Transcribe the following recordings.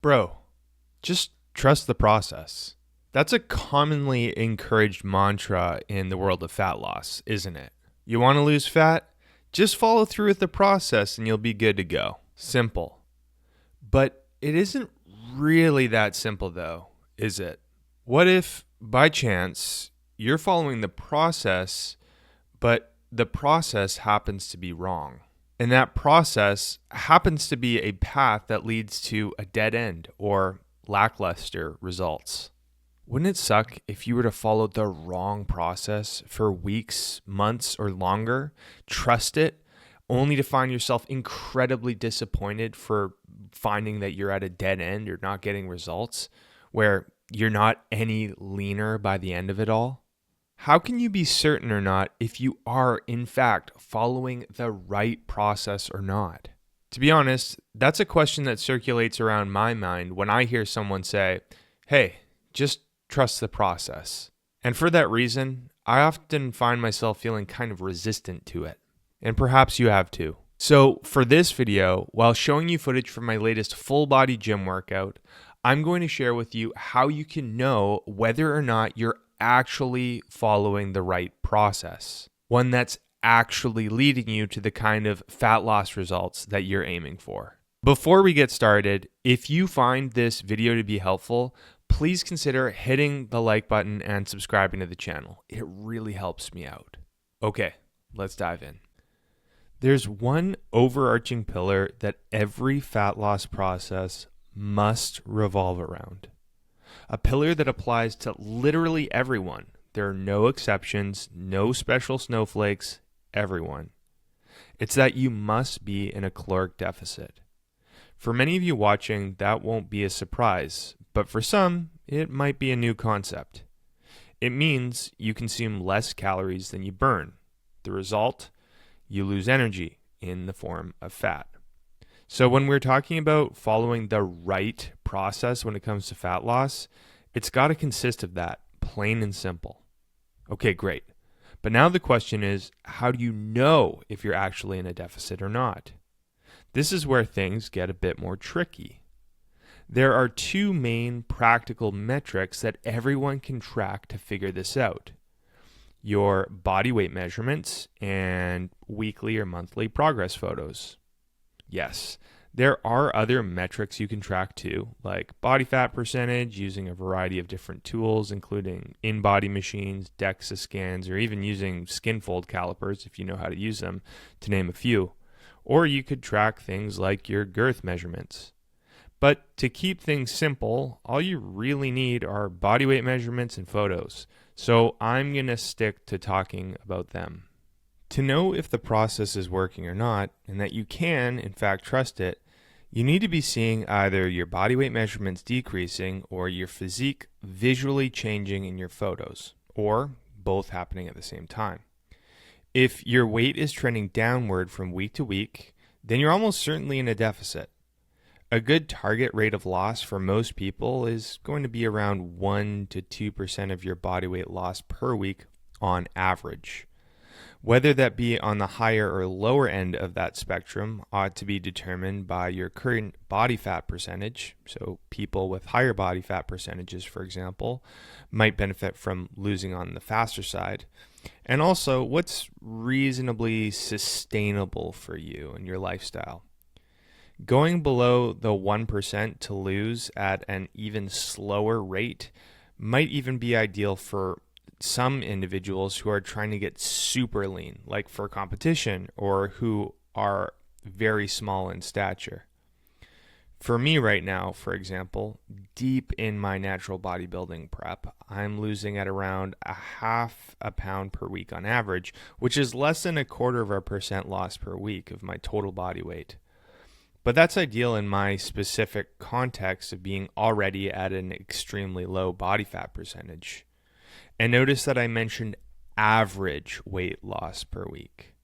Bro, just trust the process. That's a commonly encouraged mantra in the world of fat loss, isn't it? You want to lose fat? Just follow through with the process and you'll be good to go. Simple. But it isn't really that simple though, is it? What if, by chance, you're following the process, but the process happens to be wrong? And that process happens to be a path that leads to a dead end or lackluster results. Wouldn't it suck if you were to follow the wrong process for weeks, months, or longer, trust it, only to find yourself incredibly disappointed for finding that you're at a dead end or not getting results, where you're not any leaner by the end of it all? How can you be certain or not if you are, in fact, following the right process or not? To be honest, that's a question that circulates around my mind when I hear someone say, hey, just trust the process. And for that reason, I often find myself feeling kind of resistant to it. And perhaps you have too. So for this video, while showing you footage from my latest full body gym workout, I'm going to share with you how you can know whether or not you're actually following the right process, one that's actually leading you to the kind of fat loss results that you're aiming for. Before we get started, if you find this video to be helpful, please consider hitting the like button and subscribing to the channel. It really helps me out. Okay, let's dive in. There's one overarching pillar that every fat loss process must revolve around. A pillar that applies to literally everyone. There are no exceptions, no special snowflakes, everyone. It's that you must be in a caloric deficit. For many of you watching, that won't be a surprise, but for some, it might be a new concept. It means you consume less calories than you burn. The result? You lose energy in the form of fat. So when we're talking about following the right process when it comes to fat loss, it's got to consist of that, plain and simple. Okay, great. But now the question is, how do you know if you're actually in a deficit or not? This is where things get a bit more tricky. There are two main practical metrics that everyone can track to figure this out: your body weight measurements and weekly or monthly progress photos. Yes, there are other metrics you can track too, like body fat percentage using a variety of different tools, including in-body machines, DEXA scans, or even using skin fold calipers if you know how to use them, to name a few. Or you could track things like your girth measurements. But to keep things simple, all you really need are body weight measurements and photos. So I'm going to stick to talking about them. To know if the process is working or not, and that you can, in fact, trust it, you need to be seeing either your body weight measurements decreasing or your physique visually changing in your photos, or both happening at the same time. If your weight is trending downward from week to week, then you're almost certainly in a deficit. A good target rate of loss for most people is going to be around 1 to 2% of your body weight loss per week on average. Whether that be on the higher or lower end of that spectrum ought to be determined by your current body fat percentage. So people with higher body fat percentages, for example, might benefit from losing on the faster side. And also what's reasonably sustainable for you and your lifestyle. Going below the 1% to lose at an even slower rate might even be ideal for some individuals who are trying to get super lean, like for competition, or who are very small in stature. For me right now, for example, deep in my natural bodybuilding prep, I'm losing at around a half a pound per week on average, which is less than 0.25% loss per week of my total body weight. But that's ideal in my specific context of being already at an extremely low body fat percentage. And notice that I mentioned average weight loss per week.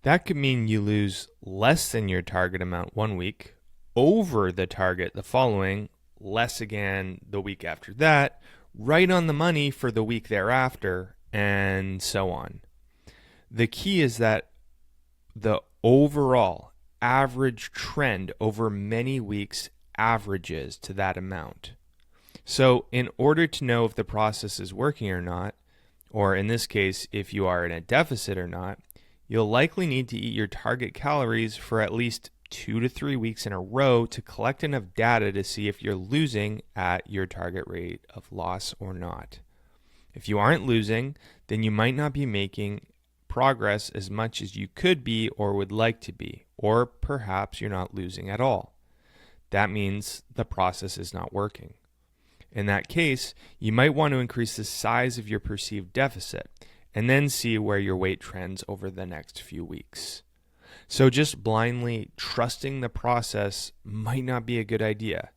That could mean you lose less than your target amount one week, over the target the following, less again the week after that, right on the money for the week thereafter, and so on. The key is that the overall average trend over many weeks averages to that amount. So in order to know if the process is working or not, or in this case, if you are in a deficit or not, you'll likely need to eat your target calories for at least 2 to 3 weeks in a row to collect enough data to see if you're losing at your target rate of loss or not. If you aren't losing, then you might not be making progress as much as you could be or would like to be, or perhaps you're not losing at all. That means the process is not working. In that case, you might want to increase the size of your perceived deficit and then see where your weight trends over the next few weeks. So just blindly trusting the process might not be a good idea.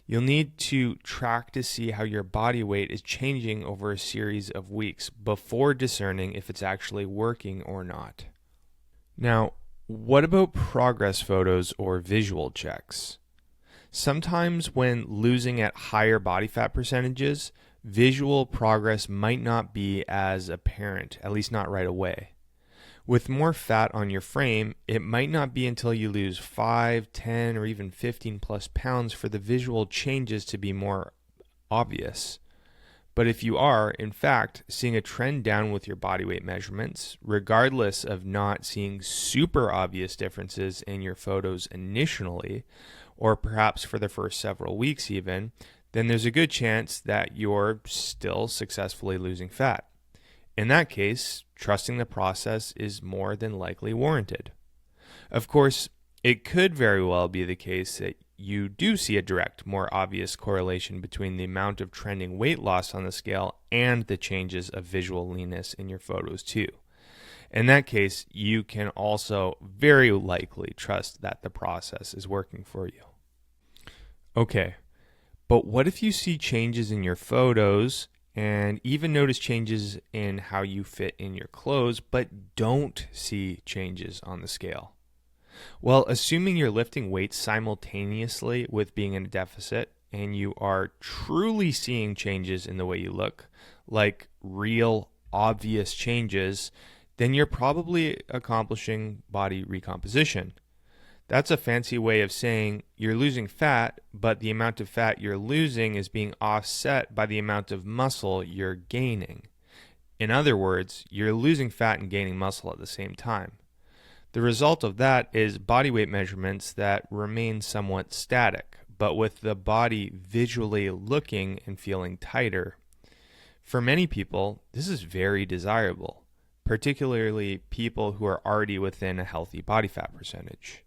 You'll need to track to see how your body weight is changing over a series of weeks before discerning if it's actually working or not. Now, what about progress photos or visual checks? Sometimes when losing at higher body fat percentages, visual progress might not be as apparent, at least not right away. With more fat on your frame, it might not be until you lose 5, 10, or even 15 plus pounds for the visual changes to be more obvious. But if you are, in fact, seeing a trend down with your body weight measurements, regardless of not seeing super obvious differences in your photos initially, or perhaps for the first several weeks even, then there's a good chance that you're still successfully losing fat. In that case, trusting the process is more than likely warranted. Of course, it could very well be the case that you do see a direct, more obvious correlation between the amount of trending weight loss on the scale and the changes of visual leanness in your photos too. In that case, you can also very likely trust that the process is working for you. Okay, but what if you see changes in your photos and even notice changes in how you fit in your clothes, but don't see changes on the scale? Well, assuming you're lifting weights simultaneously with being in a deficit and you are truly seeing changes in the way you look, like real obvious changes, then you're probably accomplishing body recomposition. That's a fancy way of saying you're losing fat, but the amount of fat you're losing is being offset by the amount of muscle you're gaining. In other words, you're losing fat and gaining muscle at the same time. The result of that is body weight measurements that remain somewhat static, but with the body visually looking and feeling tighter. For many people, this is very desirable, particularly people who are already within a healthy body fat percentage.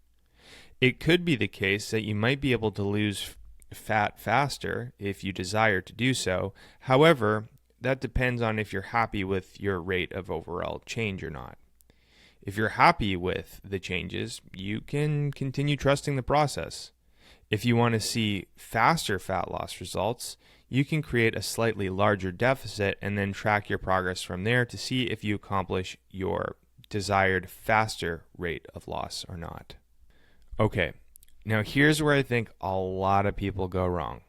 It could be the case that you might be able to lose fat faster if you desire to do so. However, that depends on if you're happy with your rate of overall change or not. If you're happy with the changes, you can continue trusting the process. If you want to see faster fat loss results, you can create a slightly larger deficit and then track your progress from there to see if you accomplish your desired faster rate of loss or not. Okay, now here's where I think a lot of people go wrong.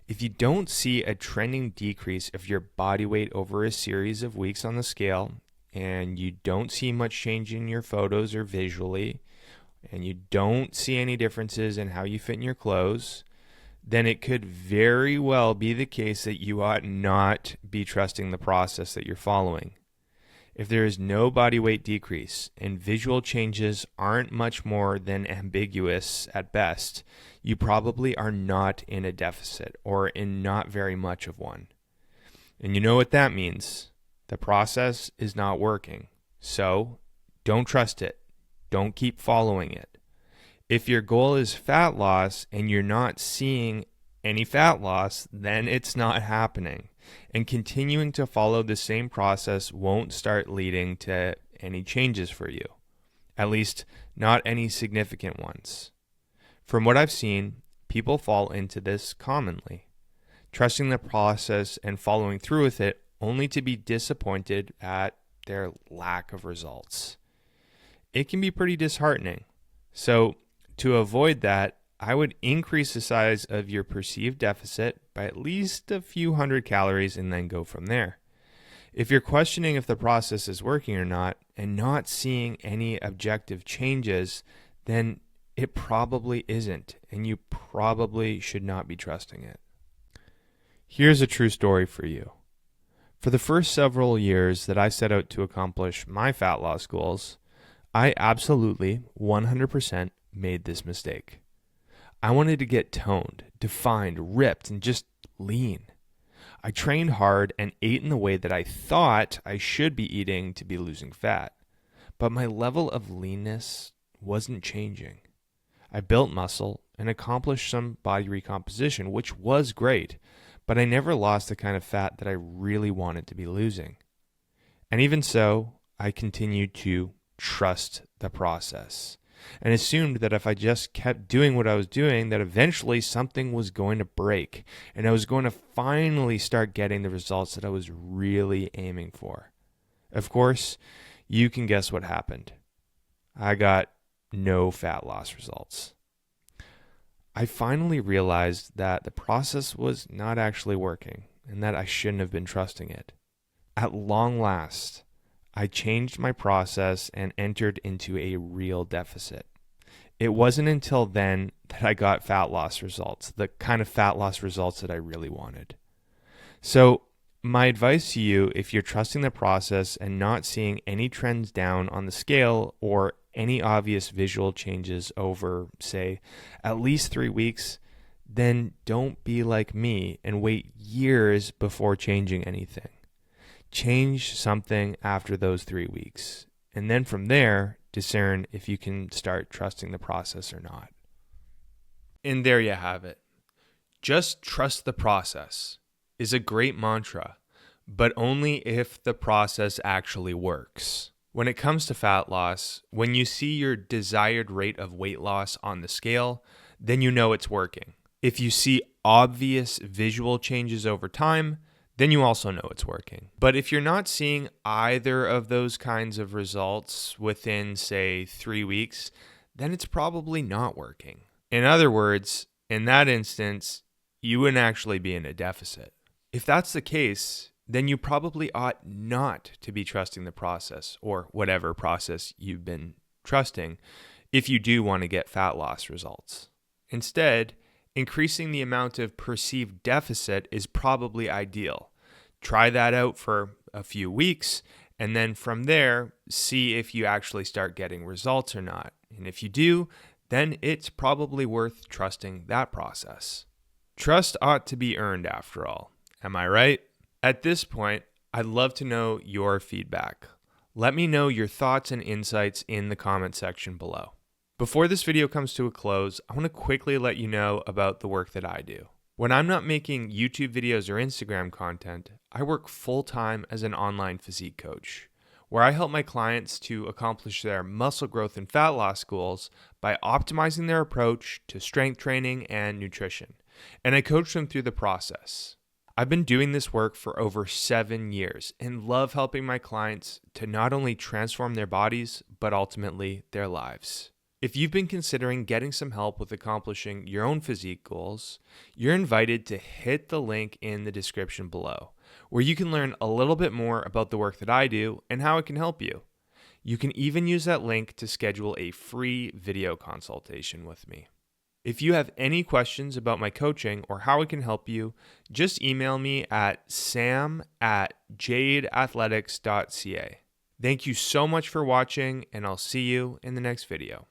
If you don't see a trending decrease of your body weight over a series of weeks on the scale, and you don't see much change in your photos or visually, and you don't see any differences in how you fit in your clothes, then it could very well be the case that you ought not be trusting the process that you're following. If there is no body weight decrease and visual changes aren't much more than ambiguous at best, you probably are not in a deficit or in not very much of one. And you know what that means. The process is not working. So don't trust it. Don't keep following it. If your goal is fat loss and you're not seeing any fat loss, then it's not happening. And continuing to follow the same process won't start leading to any changes for you. At least not any significant ones. From what I've seen, people fall into this commonly, trusting the process and following through with it only to be disappointed at their lack of results. It can be pretty disheartening. So to avoid that, I would increase the size of your perceived deficit by at least a few hundred calories and then go from there. If you're questioning if the process is working or not and not seeing any objective changes, then It probably isn't, and you probably should not be trusting it. Here's a true story for you. For the first several years that I set out to accomplish my fat loss goals, I absolutely 100% made this mistake. I wanted to get toned, defined, ripped, and just lean. I trained hard and ate in the way that I thought I should be eating to be losing fat. But my level of leanness wasn't changing. I built muscle and accomplished some body recomposition, which was great, but I never lost the kind of fat that I really wanted to be losing. And even so, I continued to trust the process and assumed that if I just kept doing what I was doing, that eventually something was going to break and I was going to finally start getting the results that I was really aiming for. Of course, you can guess what happened. I got no fat loss results. I finally realized that the process was not actually working and that I shouldn't have been trusting it. At long last, I changed my process and entered into a real deficit. It wasn't until then that I got fat loss results, the kind of fat loss results that I really wanted. So, my advice to you, if you're trusting the process and not seeing any trends down on the scale or any obvious visual changes over, say, at least 3 weeks, then don't be like me and wait years before changing anything. Change something after those 3 weeks, and then from there, discern if you can start trusting the process or not. And there you have it. Just trust the process is a great mantra, but only if the process actually works. When it comes to fat loss, when you see your desired rate of weight loss on the scale, then you know it's working. If you see obvious visual changes over time, then you also know it's working. But if you're not seeing either of those kinds of results within, say, 3 weeks, then it's probably not working. In other words, in that instance, you wouldn't actually be in a deficit. If that's the case, then you probably ought not to be trusting the process or whatever process you've been trusting if you do want to get fat loss results. Instead, increasing the amount of perceived deficit is probably ideal. Try that out for a few weeks, and then from there, see if you actually start getting results or not. And if you do, then it's probably worth trusting that process. Trust ought to be earned after all. Am I right? At this point, I'd love to know your feedback. Let me know your thoughts and insights in the comment section below. Before this video comes to a close, I want to quickly let you know about the work that I do. When I'm not making YouTube videos or Instagram content, I work full-time as an online physique coach, where I help my clients to accomplish their muscle growth and fat loss goals by optimizing their approach to strength training and nutrition, and I coach them through the process. I've been doing this work for over 7 years and love helping my clients to not only transform their bodies, but ultimately their lives. If you've been considering getting some help with accomplishing your own physique goals, you're invited to hit the link in the description below, where you can learn a little bit more about the work that I do and how it can help you. You can even use that link to schedule a free video consultation with me. If you have any questions about my coaching or how I can help you, just email me at sam@jadeathletics.ca. Thank you so much for watching, and I'll see you in the next video.